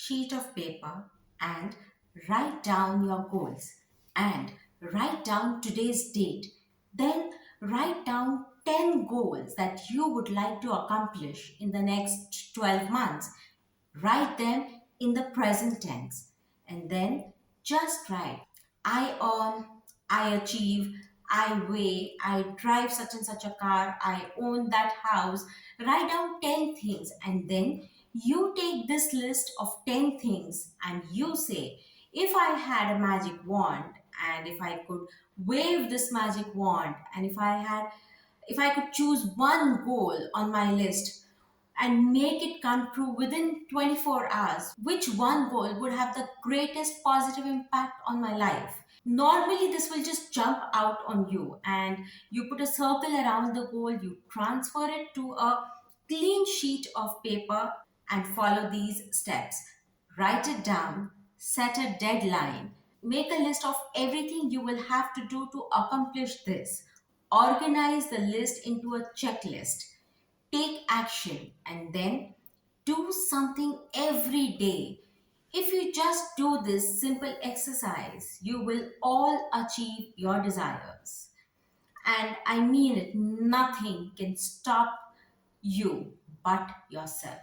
sheet of paper and write down your goals and write down today's date. Then write down 10 goals that you would like to accomplish in the next 12 months. Write them in the present tense and then just write I earn, I achieve, I weigh, I drive such and such a car, I own that house. Write down 10 things and then you take this list of 10 things and you say, if I had a magic wand and if I could wave this magic wand and if I could choose one goal on my list and make it come true within 24 hours, which one goal would have the greatest positive impact on my life? Normally, this will just jump out on you, and you put a circle around the goal, you transfer it to a clean sheet of paper, and follow these steps. Write it down, set a deadline, make a list of everything you will have to do to accomplish this. Organize the list into a checklist, take action, and then do something every day. If you just do this simple exercise, you will all achieve your desires. And I mean it, nothing can stop you but yourself.